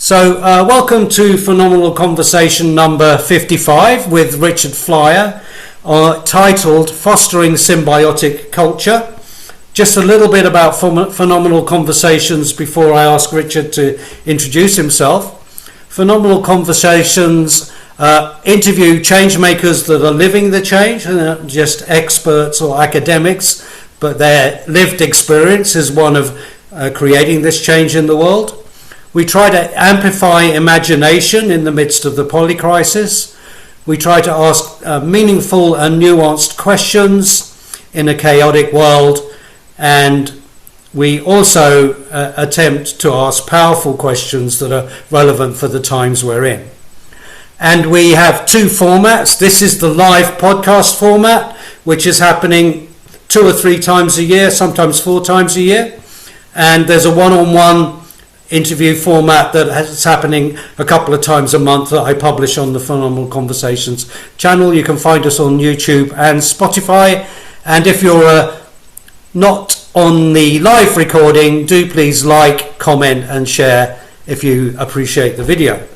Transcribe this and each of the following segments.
Welcome to Phenomenal Conversation number 55 with Richard Flyer, titled Fostering Symbiotic Culture. Just a little bit about Phenomenal Conversations before I ask Richard to introduce himself. Phenomenal Conversations interview change makers that are living the change, not just experts or academics, but their lived experience is one of creating this change in the world. We try to amplify imagination in the midst of the polycrisis. We try to ask meaningful and nuanced questions in a chaotic world, and we also attempt to ask powerful questions that are relevant for the times we're in. And we have two formats. This is the live podcast format, which is happening 2 or 3 times a year, sometimes 4 times a year. And there's a one-on-one interview format that is happening a couple of times a month that I publish on the Phenomenal Conversations channel. You can find us on YouTube and Spotify. And if you're not on the live recording, do please like, comment and share if you appreciate the video.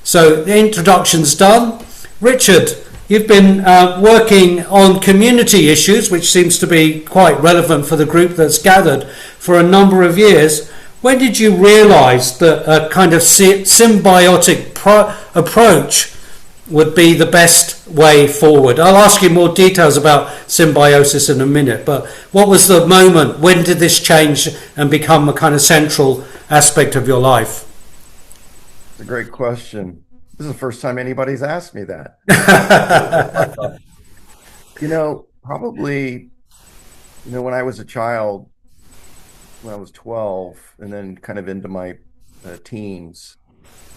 So the introduction's done. Richard, you've been working on community issues, which seems to be quite relevant for the group that's gathered for a number of years. When did you realize that a kind of symbiotic approach would be the best way forward? I'll ask you more details about symbiosis in a minute, but what was the moment? When did this change and become a kind of central aspect of your life? It's a great question. This is the first time anybody's asked me that. Probably, when I was a child, when I was 12, and then kind of into my teens.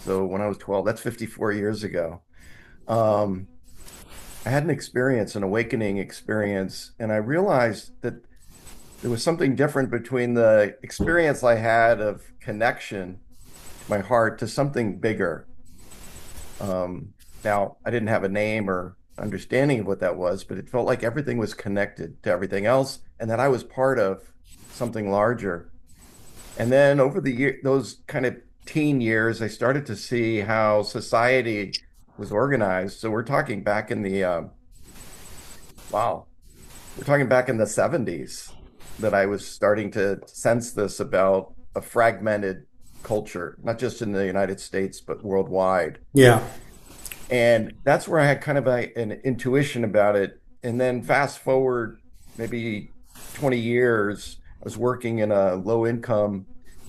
So when I was 12, that's 54 years ago. I had an awakening experience, and I realized that there was something different between the experience I had of connection to my heart to something bigger. Now, I didn't have a name or understanding of what that was, but it felt like everything was connected to everything else, and that I was part of something larger. And then over those kind of teen years, I started to see how society was organized. So we're talking back in the 70s that I was starting to sense this about a fragmented culture, not just in the United States, but worldwide. Yeah. And that's where I had kind of an intuition about it. And then fast forward maybe 20 years, I was working in a low-income,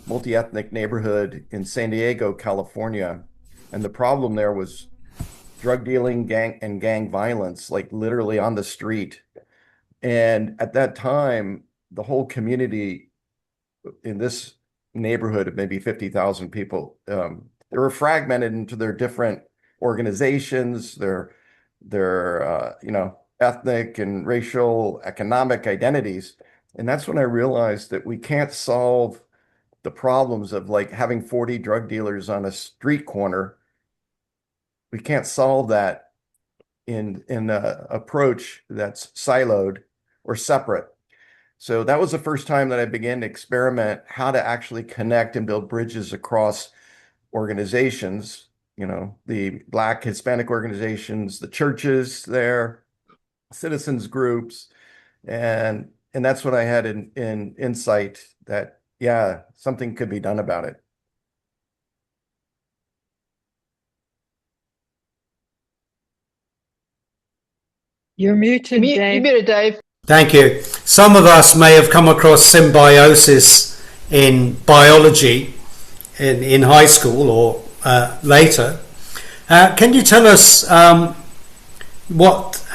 multi-ethnic neighborhood in San Diego, California. And the problem there was drug dealing, gang violence, like literally on the street. And at that time, the whole community in this neighborhood of maybe 50,000 people, they were fragmented into their different organizations, their ethnic and racial, economic identities. And that's when I realized that we can't solve the problems of like having 40 drug dealers on a street corner. We can't solve that in an approach that's siloed or separate. So that was the first time that I began to experiment how to actually connect and build bridges across organizations, the Black, Hispanic organizations, the churches there, citizens groups, and that's what I had in insight that, yeah, something could be done about it. You're muted, Dave. You're muted, Dave. Thank you. Some of us may have come across symbiosis in biology in high school or later. Can you tell us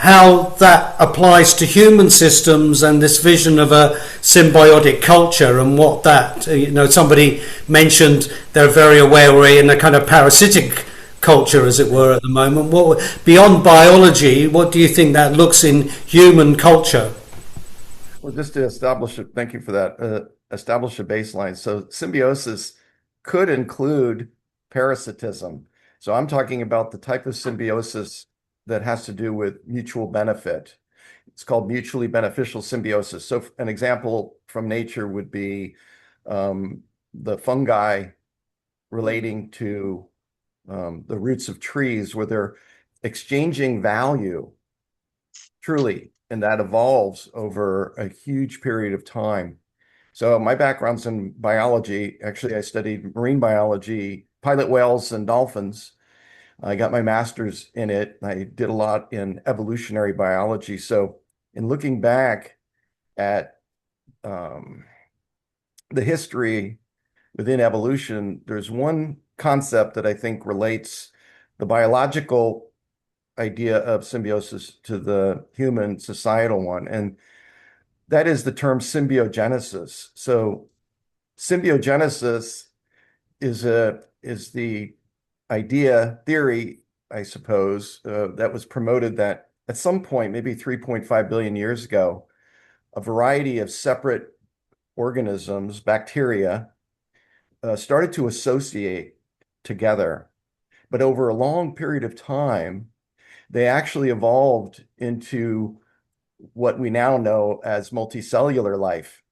how that applies to human systems and this vision of a symbiotic culture, and what that, somebody mentioned they're very aware we're in a kind of parasitic culture, as it were, at the moment. Beyond biology, what do you think that looks in human culture? Well, just to establish it, thank you for that, establish a baseline. So symbiosis could include parasitism. So I'm talking about the type of symbiosis that has to do with mutual benefit. It's called mutually beneficial symbiosis. So an example from nature would be the fungi relating to the roots of trees, where they're exchanging value truly, and that evolves over a huge period of time. So my background's in biology. Actually, I studied marine biology, pilot whales and dolphins. I got my master's in it. I did a lot in evolutionary biology. So in looking back at the history within evolution, there's one concept that I think relates the biological idea of symbiosis to the human societal one, and that is the term symbiogenesis. So symbiogenesis is the theory, I suppose, that was promoted that at some point, maybe 3.5 billion years ago, a variety of separate organisms, bacteria, started to associate together. But over a long period of time, they actually evolved into what we now know as multicellular life.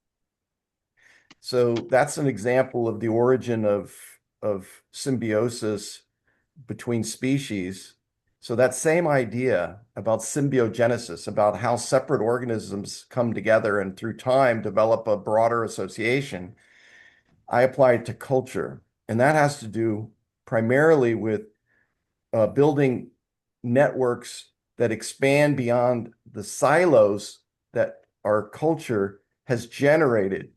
So that's an example of the origin of symbiosis between species. So that same idea about symbiogenesis, about how separate organisms come together and through time develop a broader association, I apply it to culture. And that has to do primarily with building networks that expand beyond the silos that our culture has generated.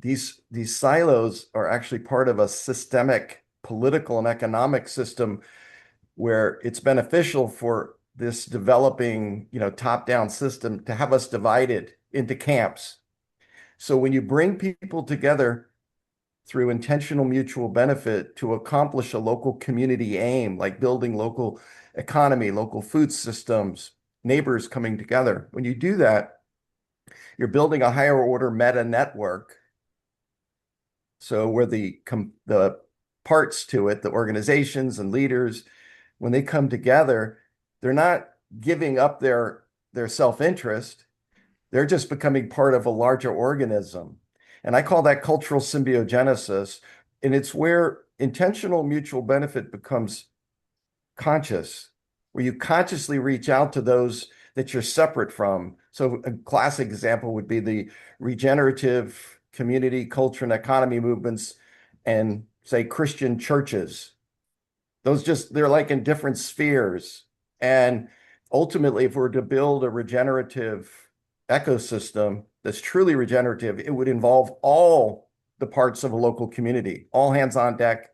These silos are actually part of a systemic political and economic system where it's beneficial for this developing, top-down system to have us divided into camps. So when you bring people together through intentional mutual benefit to accomplish a local community aim, like building local economy, local food systems, neighbors coming together, when you do that, you're building a higher order meta network. So where the parts to it, the organizations and leaders, when they come together, they're not giving up their self-interest. They're just becoming part of a larger organism. And I call that cultural symbiogenesis. And it's where intentional mutual benefit becomes conscious, where you consciously reach out to those that you're separate from. So a classic example would be the regenerative community, culture, and economy movements and, say, Christian churches. They're like in different spheres. And ultimately, if we're to build a regenerative ecosystem that's truly regenerative, it would involve all the parts of a local community, all hands on deck,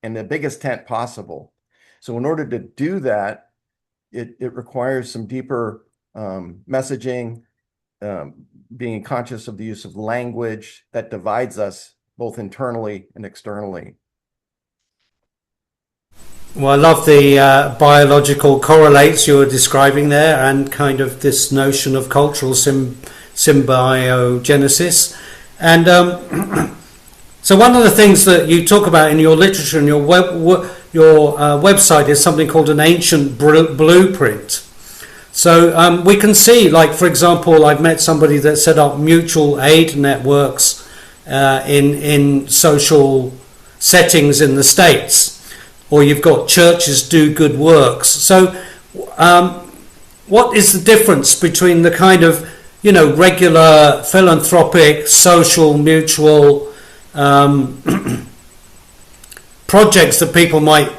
and the biggest tent possible. So in order to do that, it requires some deeper messaging, being conscious of the use of language that divides us both internally and externally. Well, I love the biological correlates you were describing there, and kind of this notion of cultural symbiogenesis. And so one of the things that you talk about in your literature and your website is something called an ancient blueprint. So we can see, like, for example, I've met somebody that set up mutual aid networks in social settings in the States. Or you've got churches do good works. So what is the difference between the kind of, regular philanthropic, social, mutual projects that people might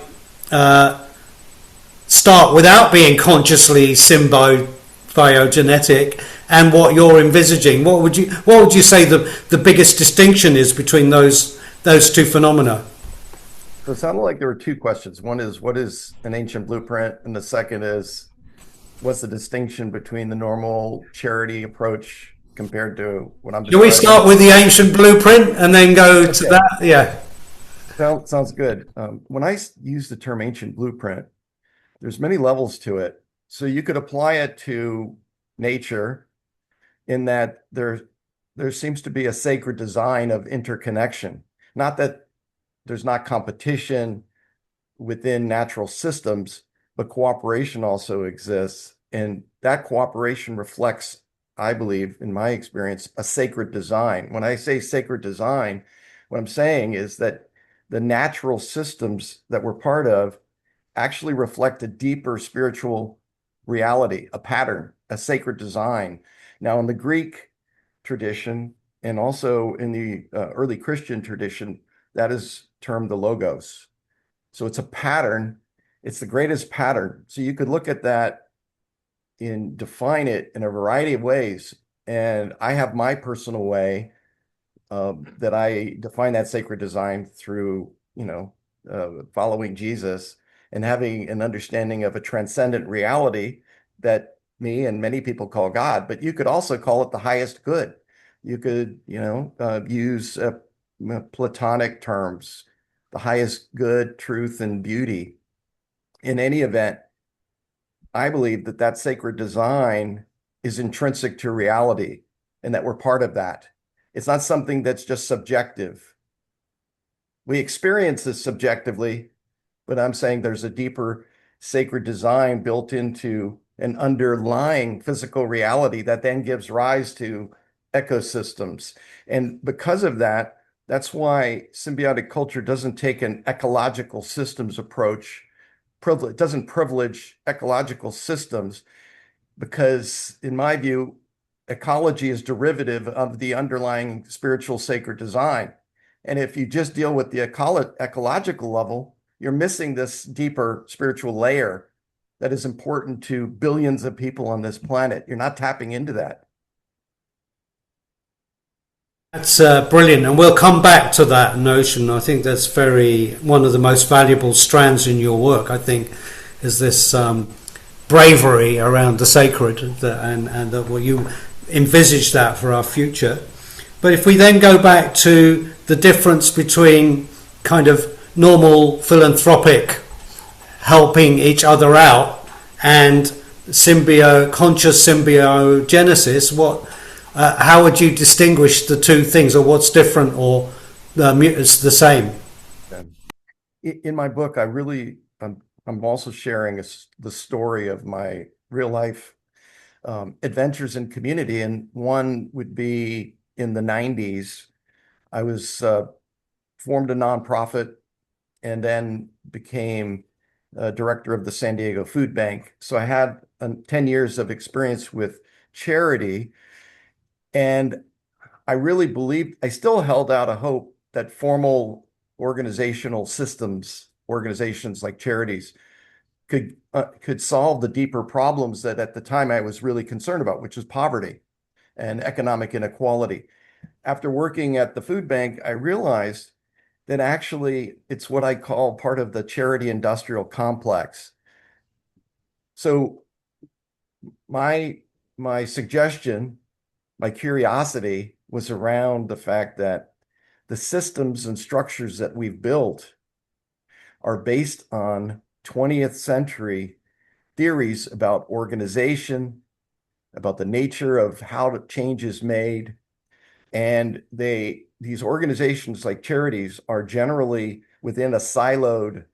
start without being consciously symbiogenetic, and what you're envisaging? What would you say the biggest distinction is between those two phenomena? So it sounded like there were two questions. One is, what is an ancient blueprint? And the second is, what's the distinction between the normal charity approach compared to what I'm describing? Do we start with the ancient blueprint and then go to that? Yeah. Sounds good. When I use the term ancient blueprint, there's many levels to it. So you could apply it to nature in that there seems to be a sacred design of interconnection. Not that there's not competition within natural systems, but cooperation also exists. And that cooperation reflects, I believe, in my experience, a sacred design. When I say sacred design, what I'm saying is that the natural systems that we're part of actually reflect a deeper spiritual reality, a pattern, a sacred design. Now, in the Greek tradition and also in the early Christian tradition, that is termed the logos. So it's a pattern. It's the greatest pattern. So you could look at that and define it in a variety of ways. And I have my personal way that I define that sacred design through, following Jesus and having an understanding of a transcendent reality that me and many people call God, but you could also call it the highest good. You could, use Platonic terms, the highest good, truth, and beauty. In any event, I believe that that sacred design is intrinsic to reality and that we're part of that. It's not something that's just subjective. We experience this subjectively, but I'm saying there's a deeper sacred design built into an underlying physical reality that then gives rise to ecosystems. And because of that, that's why symbiotic culture doesn't take an ecological systems approach. It doesn't privilege ecological systems because, in my view, ecology is derivative of the underlying spiritual sacred design. And if you just deal with the ecological level, you're missing this deeper spiritual layer that is important to billions of people on this planet. You're not tapping into that. That's brilliant, and we'll come back to that notion. I think that's one of the most valuable strands in your work. I think is this bravery around the sacred, and that you envisage that for our future. But if we then go back to the difference between kind of normal philanthropic helping each other out and conscious symbiogenesis, how would you distinguish the two things, or what's different, or it's the same? In my book, I'm also sharing the story of my real life adventures in community, and one would be in the 90s. I was formed a nonprofit and then became director of the San Diego Food Bank. So I had 10 years of experience with charity. And I really believed, I still held out a hope that formal organizational systems, organizations like charities, could solve the deeper problems that at the time I was really concerned about, which is poverty and economic inequality. After working at the food bank, I realized that actually it's what I call part of the charity industrial complex. So my suggestion, my curiosity was around the fact that the systems and structures that we've built are based on 20th century theories about organization, about the nature of how change is made. And these organizations like charities are generally within a siloed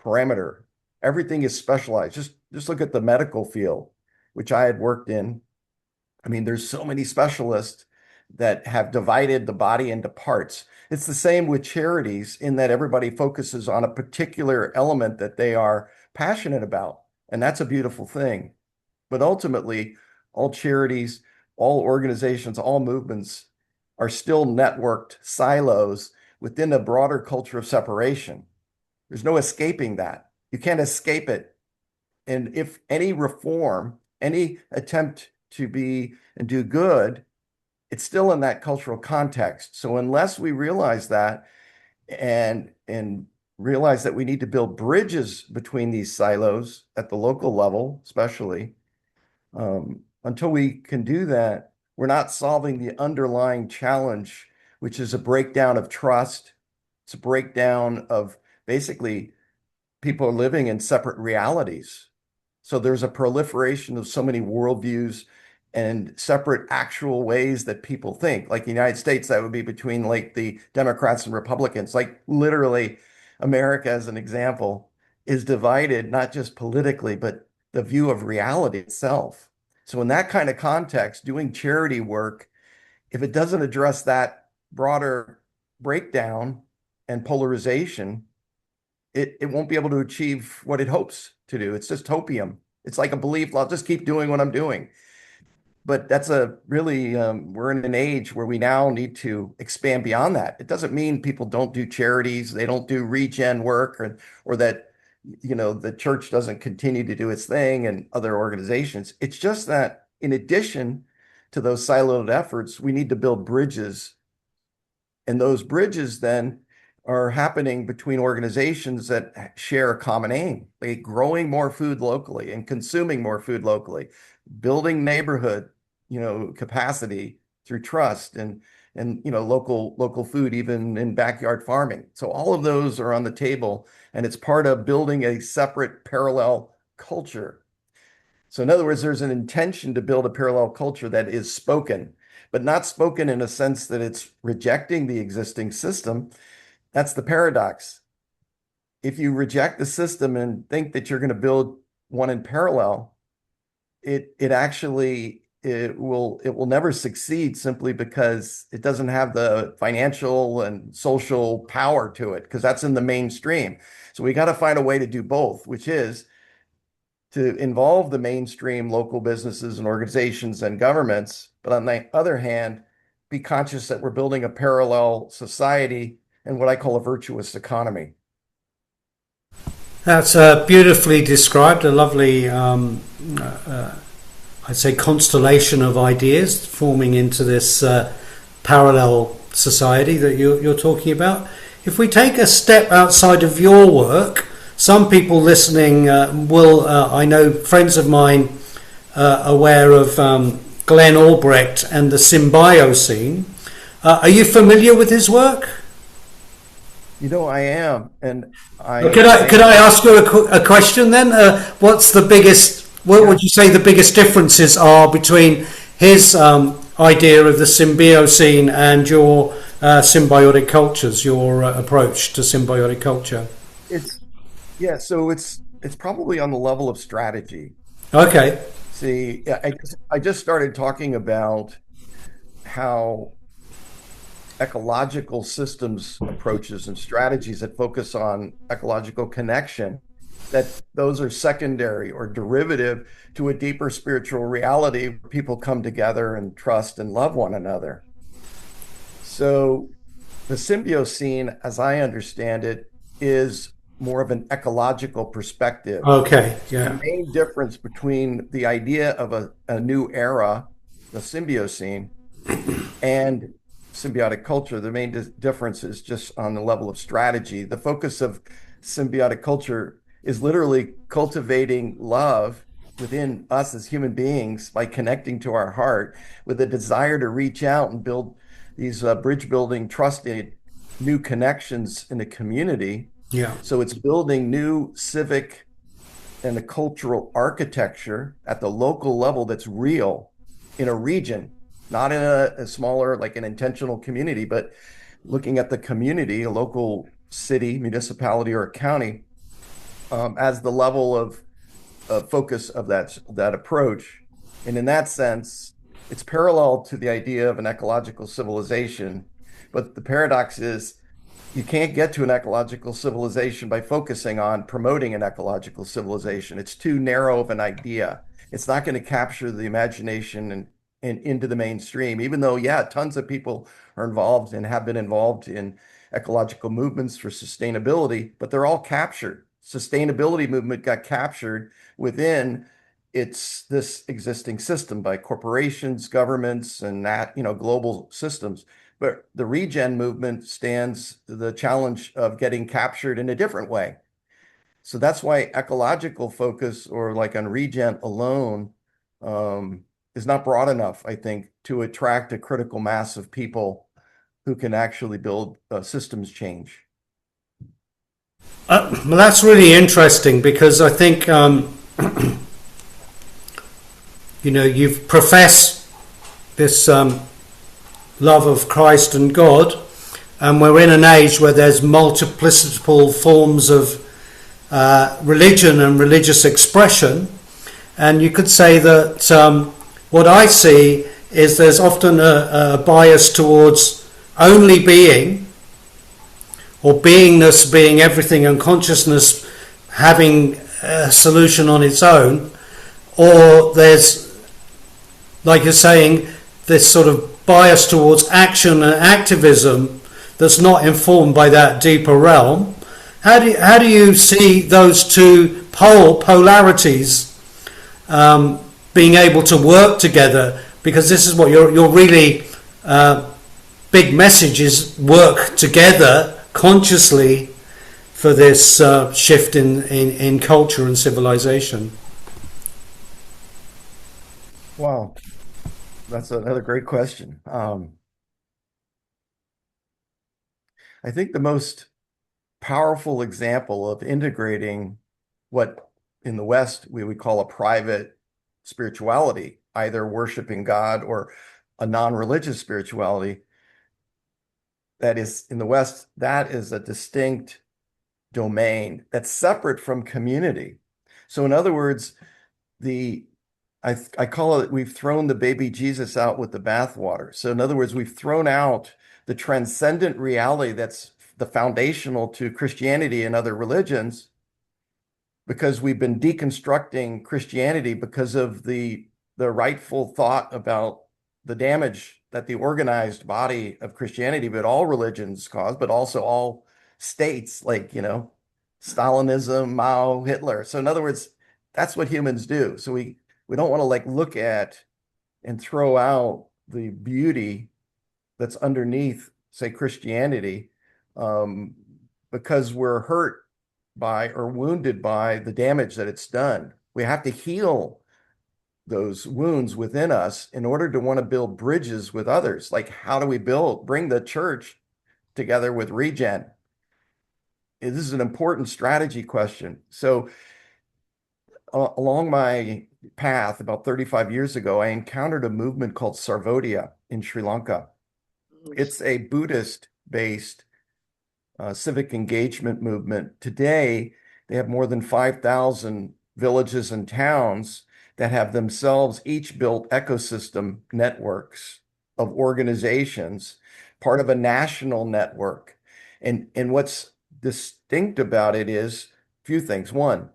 parameter. Everything is specialized. Just look at the medical field, which I had worked in. I mean, there's so many specialists that have divided the body into parts. It's the same with charities in that everybody focuses on a particular element that they are passionate about. And that's a beautiful thing. But ultimately, all charities, all organizations, all movements are still networked silos within a broader culture of separation. There's no escaping that. You can't escape it. And if any reform, any attempt to be and do good, it's still in that cultural context. So unless we realize that and realize that we need to build bridges between these silos at the local level, especially, until we can do that, we're not solving the underlying challenge, which is a breakdown of trust. It's a breakdown of basically people are living in separate realities. So there's a proliferation of so many worldviews and separate actual ways that people think. Like the United States, that would be between like the Democrats and Republicans. Like literally, America, as an example, is divided not just politically, but the view of reality itself. So in that kind of context, doing charity work, if it doesn't address that broader breakdown and polarization, it won't be able to achieve what it hopes to do. It's just hopium. It's like a belief, I'll just keep doing what I'm doing. But that's a really, we're in an age where we now need to expand beyond that. It doesn't mean people don't do charities, they don't do regen work, or that, the church doesn't continue to do its thing and other organizations. It's just that in addition to those siloed efforts, we need to build bridges. And those bridges then are happening between organizations that share a common aim, like growing more food locally and consuming more food locally, building neighborhood, capacity through trust and local food, even in backyard farming. So all of those are on the table, and it's part of building a separate parallel culture. So in other words, there's an intention to build a parallel culture that is spoken, but not spoken in a sense that it's rejecting the existing system. That's the paradox. If you reject the system and think that you're going to build one in parallel, it will never succeed, simply because it doesn't have the financial and social power to it, because that's in the mainstream. So we got to find a way to do both, which is to involve the mainstream local businesses and organizations and governments, but on the other hand, be conscious that we're building a parallel society and what I call a virtuous economy. That's beautifully described. A lovely, I'd say, constellation of ideas forming into this parallel society that you're talking about. If we take a step outside of your work, some people listening will, I know friends of mine aware of Glenn Albrecht and the Symbiocene. Are you familiar with his work? I am, and Could I ask you a question then? What's the biggest? What would you say the biggest differences are between his idea of the Symbiocene and your symbiotic cultures, your approach to symbiotic culture? So it's probably on the level of strategy. Okay. See, I just started talking about how ecological systems approaches and strategies that focus on ecological connection, that those are secondary or derivative to a deeper spiritual reality where people come together and trust and love one another. So the Symbiocene, as I understand it, is more of an ecological perspective. Okay, yeah. The main difference between the idea of a new era, the Symbiocene, and symbiotic culture, the main difference is just on the level of strategy. The focus of symbiotic culture is literally cultivating love within us as human beings by connecting to our heart with a desire to reach out and build these bridge building, trusted new connections in the community. Yeah. So it's building new civic and the cultural architecture at the local level that's real in a region, not in a smaller, like an intentional community, but looking at the community, a local city, municipality, or a county, as the level of focus of that approach. And in that sense, it's parallel to the idea of an ecological civilization. But the paradox is you can't get to an ecological civilization by focusing on promoting an ecological civilization. It's too narrow of an idea. It's not going to capture the imagination and into the mainstream, even though, tons of people are involved and have been involved in ecological movements for sustainability, but they're all captured. Sustainability movement got captured within this existing system by corporations, governments, and global systems. But the regen movement stands the challenge of getting captured in a different way. So that's why ecological focus, or like on regen alone, is not broad enough, I think, to attract a critical mass of people who can actually build systems change. Well, that's really interesting, because I think you've professed this love of Christ and God, and we're in an age where there's multiple forms of religion and religious expression, and you could say that what I see is there's often a bias towards only being or beingness being everything and consciousness having a solution on its own, or there's, like you're saying, this sort of bias towards action and activism that's not informed by that deeper realm. How do you see those two polarities being able to work together? Because this is what your really big message is: work together consciously for this shift in culture and civilization. Wow, that's another great question. I think the most powerful example of integrating what in the West we would call a private spirituality, either worshiping God or a non-religious spirituality, that is in the West, that is a distinct domain that's separate from community. So in other words, I call it, we've thrown the baby Jesus out with the bathwater. So in other words, we've thrown out the transcendent reality that's the foundational to Christianity and other religions, because we've been deconstructing Christianity because of the rightful thought about the damage that the organized body of Christianity, but all religions cause, but also all states, like, Stalinism, Mao, Hitler. So in other words, that's what humans do. So we don't want to like look at and throw out the beauty that's underneath, say, Christianity, because we're hurt by or wounded by the damage that it's done. We have to heal those wounds within us in order to want to build bridges with others. Like, how do we bring the church together with regen? This is an important strategy question. So along my path about 35 years ago, I encountered a movement called Sarvodaya in Sri Lanka. It's a Buddhist-based civic engagement movement. Today, they have more than 5,000 villages and towns that have themselves each built ecosystem networks of organizations, part of a national network. And what's distinct about it is a few things. One,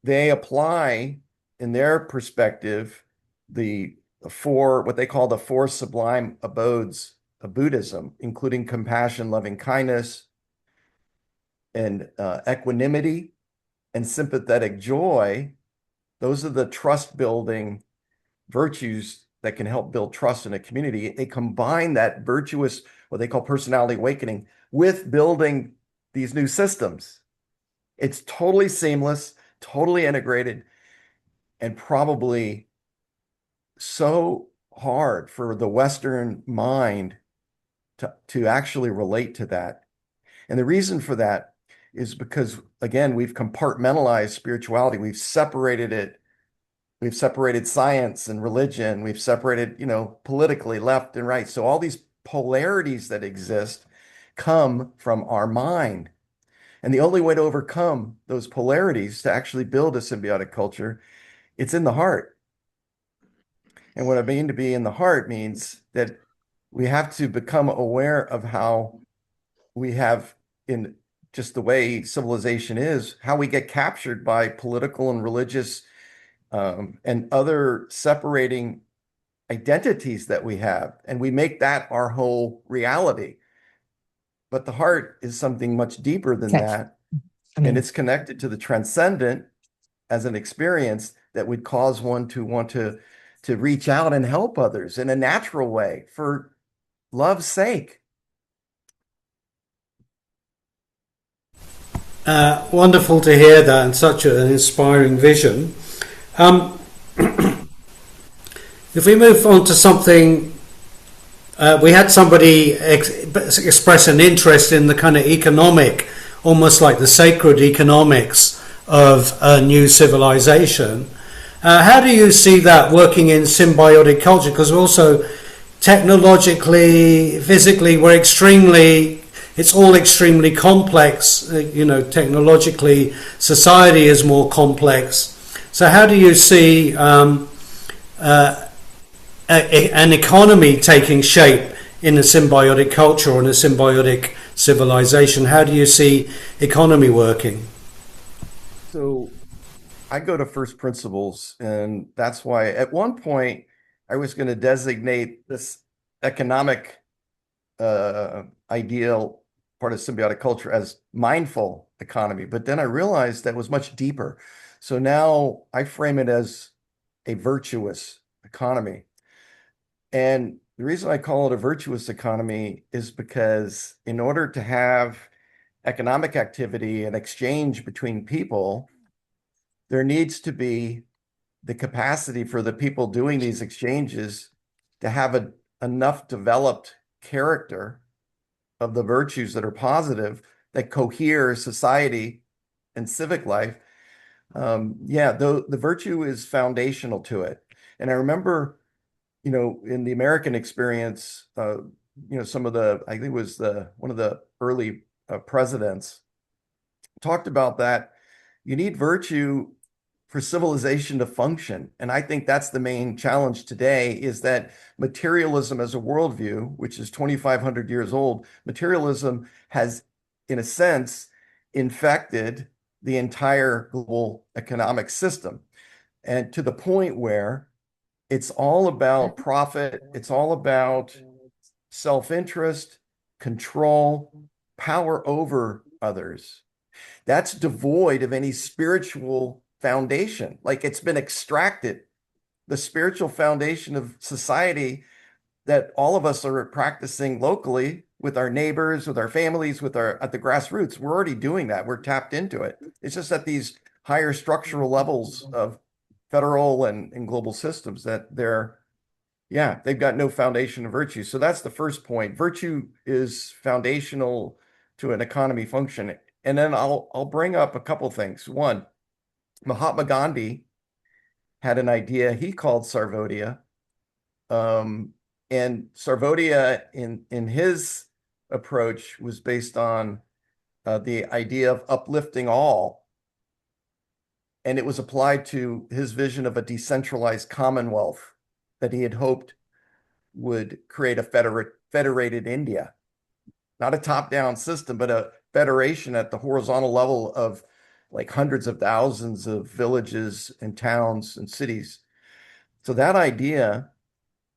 they apply, in their perspective, what they call the four sublime abodes of Buddhism, including compassion, loving kindness, and equanimity and sympathetic joy. Those are the trust building virtues that can help build trust in a community. They combine that virtuous, what they call personality awakening, with building these new systems. It's totally seamless, totally integrated, and probably so hard for the Western mind to actually relate to that. And the reason for that is because, again, we've compartmentalized spirituality. We've separated it. We've separated science and religion. We've separated, politically, left and right. So all these polarities that exist come from our mind. And the only way to overcome those polarities, to actually build a symbiotic culture, it's in the heart. And what I mean to be in the heart means that we have to become aware of how we have, in just the way civilization is, how we get captured by political and religious and other separating identities that we have. And we make that our whole reality. But the heart is something much deeper than that. And it's connected to the transcendent as an experience that would cause one to want to reach out and help others in a natural way for love's sake. Wonderful to hear that, and such an inspiring vision. If we move on to something, we had somebody express an interest in the kind of economic, almost like the sacred economics of a new civilization. How do you see that working in symbiotic culture? Because we're also technologically, physically, it's all extremely complex. Technologically, society is more complex. So how do you see an economy taking shape in a symbiotic culture or in a symbiotic civilization. How do you see economy working? So I go to first principles, and that's why at one point I was going to designate this economic ideal part of symbiotic culture as mindful economy, but then I realized that was much deeper. So now I frame it as a virtuous economy. And the reason I call it a virtuous economy is because in order to have economic activity and exchange between people, there needs to be the capacity for the people doing these exchanges to have enough developed character of the virtues that are positive that cohere society and civic life. Yeah, the virtue is foundational to it. And I remember, in the American experience, some of I think it was one of the early presidents talked about that you need virtue for civilization to function. And I think that's the main challenge today is that materialism as a worldview, which is 2,500 years old, materialism has, in a sense, infected the entire global economic system. And to the point where it's all about profit, it's all about self-interest, control, power over others. That's devoid of any spiritual foundation. Like it's been extracted. The spiritual foundation of society that all of us are practicing locally with our neighbors, with our families, at the grassroots. We're already doing that. We're tapped into it. It's just at these higher structural levels of federal and global systems that they've got no foundation of virtue. So that's the first point. Virtue is foundational to an economy function. And then I'll bring up a couple things. One, Mahatma Gandhi had an idea he called Sarvodaya. And Sarvodaya in his approach was based on the idea of uplifting all. And it was applied to his vision of a decentralized commonwealth that he had hoped would create a federated India. Not a top-down system, but a federation at the horizontal level of like hundreds of thousands of villages and towns and cities. So that idea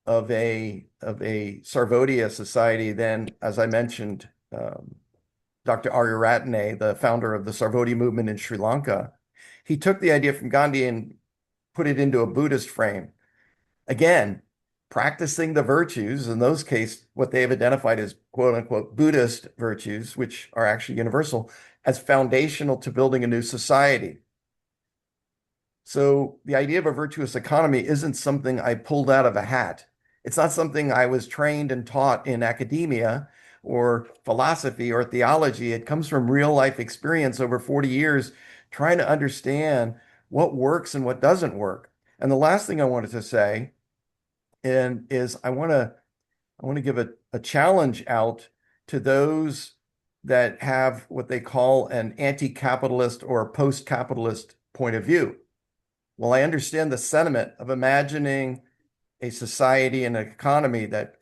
of a Sarvodaya society, then, as I mentioned, Dr. Arya, the founder of the Sarvodaya movement in Sri Lanka, he took the idea from Gandhi and put it into a Buddhist frame. Again, practicing the virtues, in those cases, what they have identified as quote unquote Buddhist virtues, which are actually universal, as foundational to building a new society. So the idea of a virtuous economy isn't something I pulled out of a hat. It's not something I was trained and taught in academia or philosophy or theology. It comes from real life experience over 40 years, trying to understand what works and what doesn't work. And the last thing I wanted to say is I want to give a challenge out to those that have what they call an anti-capitalist or post-capitalist point of view. Well, I understand the sentiment of imagining a society and an economy that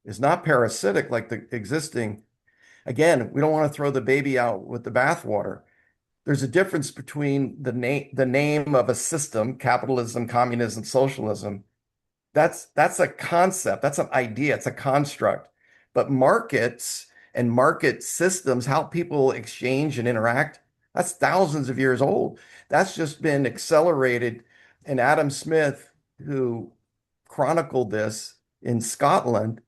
is not parasitic like the existing. Again, we don't want to throw the baby out with the bathwater. There's a difference between the name of a system, capitalism, communism, socialism. That's a concept. That's an idea. It's a construct. But markets and market systems, how people exchange and interact, that's thousands of years old. That's just been accelerated. And Adam Smith, who chronicled this in Scotland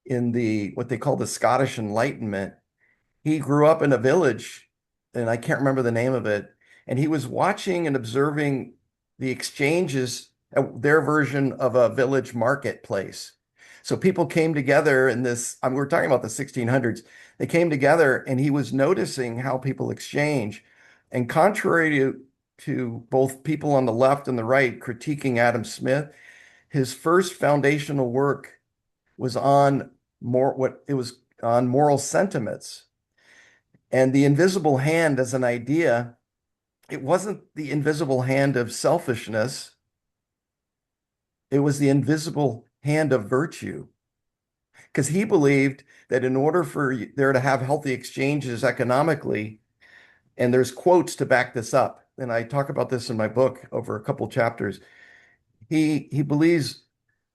in what they call the Scottish Enlightenment, he grew up in a village, and I can't remember the name of it. And he was watching and observing the exchanges, their version of a village marketplace. So people came together in this, we're talking about the 1600s. They came together and he was noticing how people exchange. And contrary to both people on the left and the right critiquing Adam Smith, his first foundational work was on moral sentiments. And the invisible hand as an idea, it wasn't the invisible hand of selfishness. It was the invisible hand of virtue. because he believed that in order for there to have healthy exchanges economically, and there's quotes to back this up, and I talk about this in my book over a couple chapters, he believes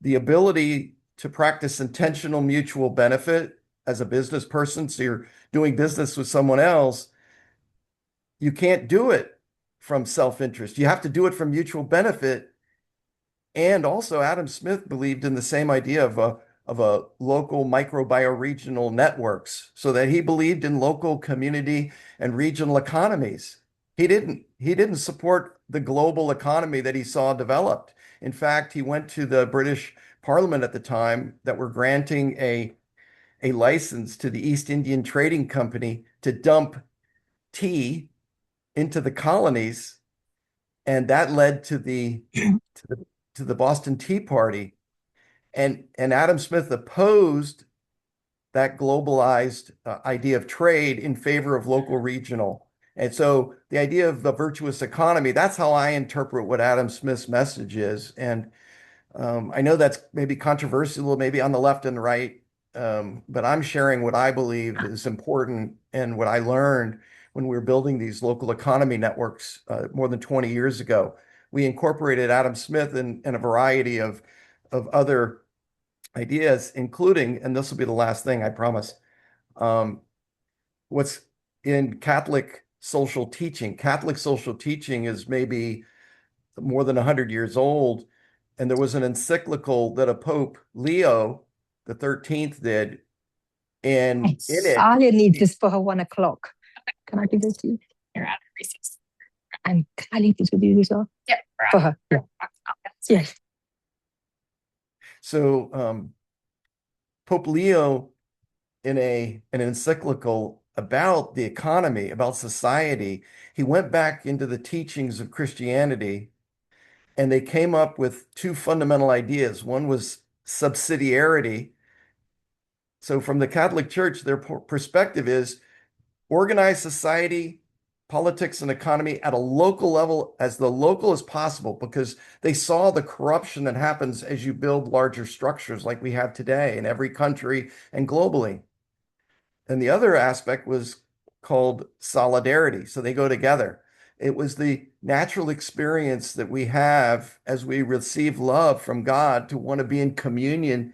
the ability to practice intentional mutual benefit as a business person, so you're doing business with someone else, you can't do it from self-interest. You have to do it from mutual benefit. And also Adam Smith believed in the same idea of a local micro-bioregional networks, so that he believed in local community and regional economies. He didn't support the global economy that he saw developed. In fact, he went to the British Parliament at the time that were granting a license to the East Indian Trading Company to dump tea into the colonies, and that led to the Boston Tea Party. And Adam Smith opposed that globalized idea of trade in favor of local regional. And so the idea of the virtuous economy, that's how I interpret what Adam Smith's message is. And I know that's maybe controversial, maybe on the left and right, but I'm sharing what I believe is important and what I learned when we were building these local economy networks more than 20 years ago. We incorporated Adam Smith and a variety of other ideas, including, and this will be the last thing, I promise, what's in Catholic social teaching. Catholic social teaching is maybe more than 100 years old, and there was an encyclical that a Pope, Leo the 13th, did, and in it, I need this for her 1 o'clock. Can I do this to you? You're out of recess. And can I leave this with you as well? Yep. For her. Yeah. Yes. So Pope Leo, in an encyclical about the economy, about society, he went back into the teachings of Christianity, and they came up with two fundamental ideas. One was subsidiarity. So from the Catholic Church, their perspective is organize society, politics, and economy at a local level, as the local as possible, because they saw the corruption that happens as you build larger structures like we have today in every country and globally. And the other aspect was called solidarity. So they go together. It was the natural experience that we have as we receive love from God to want to be in communion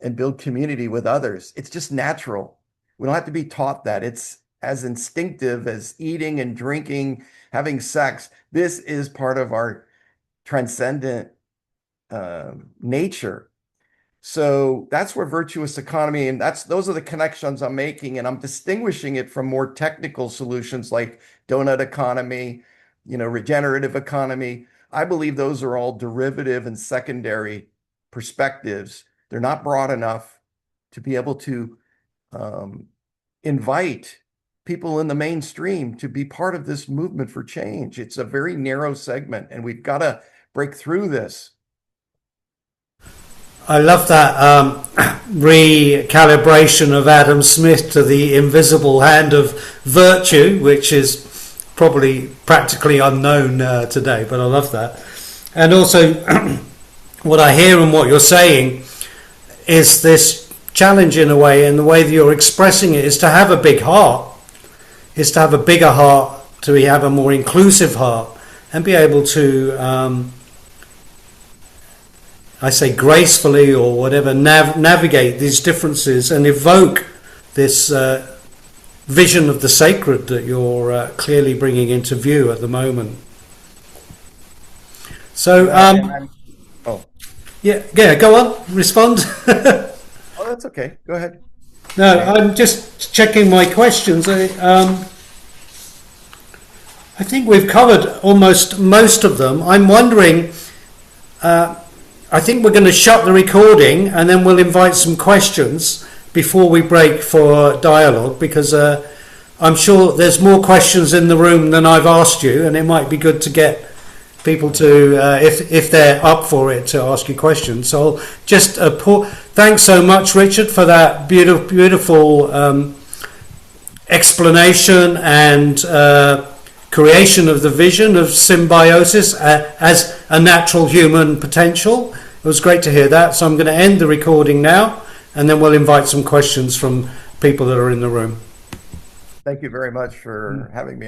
and build community with others. It's just natural. We don't have to be taught that. It's as instinctive as eating and drinking, having sex. This is part of our transcendent nature. So that's where virtuous economy, and those are the connections I'm making, and I'm distinguishing it from more technical solutions like donut economy, regenerative economy. I believe those are all derivative and secondary perspectives. They're not broad enough to be able to invite people in the mainstream to be part of this movement for change. It's a very narrow segment, and we've got to break through this. I love that recalibration of Adam Smith to the invisible hand of virtue, which is probably practically unknown today, but I love that. And also what I hear and what you're saying is this challenge in a way, and the way that you're expressing it is to have a big heart, is to have a bigger heart, to have a more inclusive heart, and be able to I say gracefully or whatever, navigate these differences and evoke this vision of the sacred that you're clearly bringing into view at the moment. So, yeah, go on, respond. Oh, that's okay. Go ahead. No, I'm just checking my questions. I think we've covered almost most of them. I'm wondering. I think we're going to shut the recording and then we'll invite some questions before we break for dialogue, because I'm sure there's more questions in the room than I've asked you, and it might be good to get people to, if they're up for it, to ask you questions. So I'll just thanks so much, Richard, for that beautiful explanation and creation of the vision of symbiosis as a natural human potential. It was great to hear that. So I'm going to end the recording now, and then we'll invite some questions from people that are in the room. Thank you very much for having me